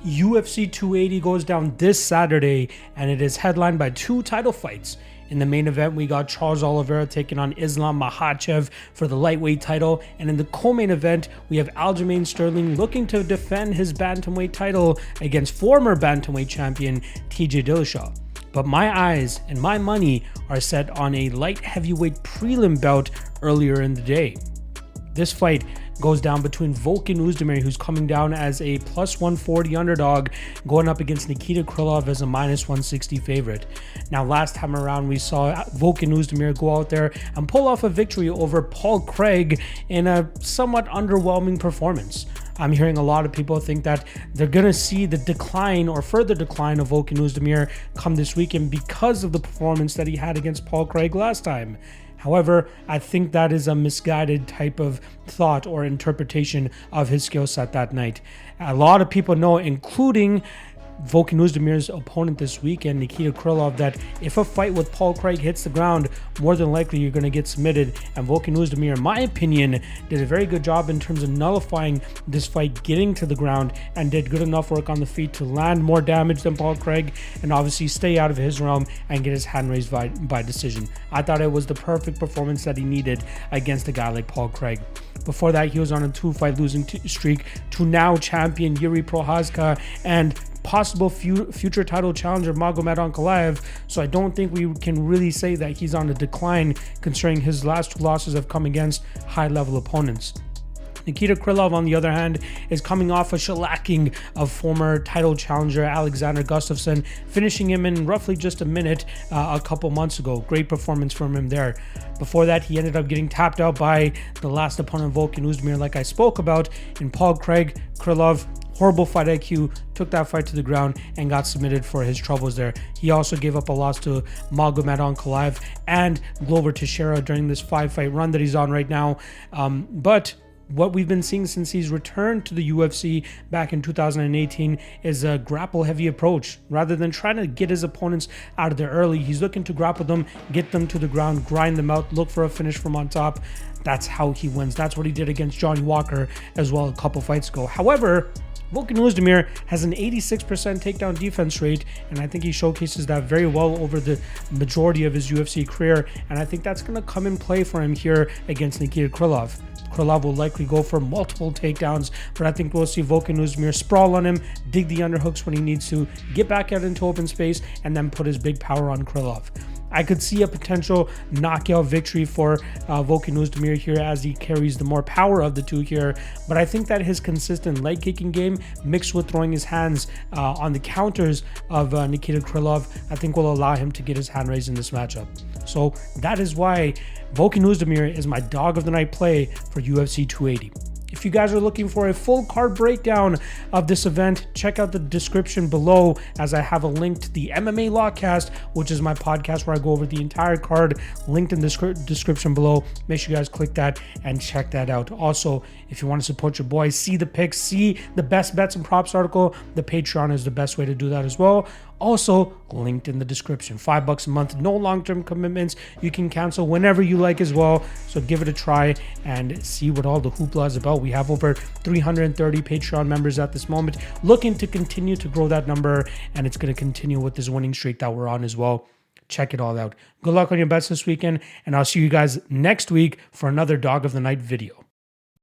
UFC 280 goes down this Saturday, and it is headlined by two title fights. In the main event, we got Charles Oliveira taking on Islam Makhachev for the lightweight title, and in the co-main event, we have Aljamain Sterling looking to defend his bantamweight title against former bantamweight champion TJ Dillashaw. But my eyes and my money are set on a light heavyweight prelim bout earlier in the day. This fight goes down between Volkan Oezdemir, who's coming down as a plus 140 underdog, going up against Nikita Krylov as a minus 160 favorite. Now, last time around, we saw Volkan Oezdemir go out there and pull off a victory over Paul Craig in a somewhat underwhelming performance. I'm hearing a lot of people think that they're going to see the decline or further decline of Volkan Oezdemir come this weekend because of the performance that he had against Paul Craig last time. However, I think that is a misguided type of thought or interpretation of his skill set that night. A lot of people know, including Volkan Oezdemir's opponent this weekend, Nikita Krylov, that if a fight with Paul Craig hits the ground, more than likely you're going to get submitted. And Volkan Oezdemir, in my opinion, did a very good job in terms of nullifying this fight, getting to the ground, and did good enough work on the feet to land more damage than Paul Craig and obviously stay out of his realm and get his hand raised by decision. I thought it was the perfect performance that he needed against a guy like Paul Craig. Before that, he was on a two-fight losing streak to now champion Yuri Prochazka and possible future title challenger Magomed Ankalaev, so I don't think we can really say that he's on a decline considering his last two losses have come against high-level opponents. Nikita Krylov, on the other hand, is coming off a shellacking of former title challenger Alexander Gustafsson, finishing him in roughly just a minute a couple months ago. Great performance from him there. Before that, he ended up getting tapped out by the last opponent, Volkan Oezdemir, like I spoke about, in Paul Craig. Krylov, horrible fight IQ, took that fight to the ground and got submitted for his troubles there. He also gave up a loss to Magomed Ankalaev and Glover Teixeira during this 5-fight run that he's on right now. But what we've been seeing since he's returned to the UFC back in 2018 is a grapple-heavy approach. Rather than trying to get his opponents out of there early, he's looking to grapple them, get them to the ground, grind them out, look for a finish from on top. That's how he wins. That's what he did against Johnny Walker as well a couple fights ago. However, Volkan Oezdemir has an 86% takedown defense rate, and I think he showcases that very well over the majority of his UFC career, and I think that's going to come in play for him here against Nikita Krylov. Krylov will likely go for multiple takedowns, but I think we'll see Volkan Oezdemir sprawl on him, dig the underhooks when he needs to, get back out into open space, and then put his big power on Krylov. I could see a potential knockout victory for Volkan Oezdemir here as he carries the more power of the two here, but I think that his consistent leg kicking game mixed with throwing his hands on the counters of Nikita Krylov, I think will allow him to get his hand raised in this matchup. So that is why Volkan Oezdemir is my dog of the night play for UFC 280. If you guys are looking for a full card breakdown of this event, check out the description below as I have a link to the MMA Lawcast, which is my podcast where I go over the entire card, linked in the description below. Make sure you guys click that and check that out. Also, if you want to support your boys, see the picks, see the best bets and props article, the Patreon is the best way to do that as well. Also linked in the description. $5 a month, no long-term commitments. You can cancel whenever you like as well. So give it a try and see what all the hoopla is about. We have over 330 Patreon members at this moment, looking to continue to grow that number, and it's going to continue with this winning streak that we're on as well. Check it all out. Good luck on your bets this weekend, and I'll see you guys next week for another Dog of the Night video.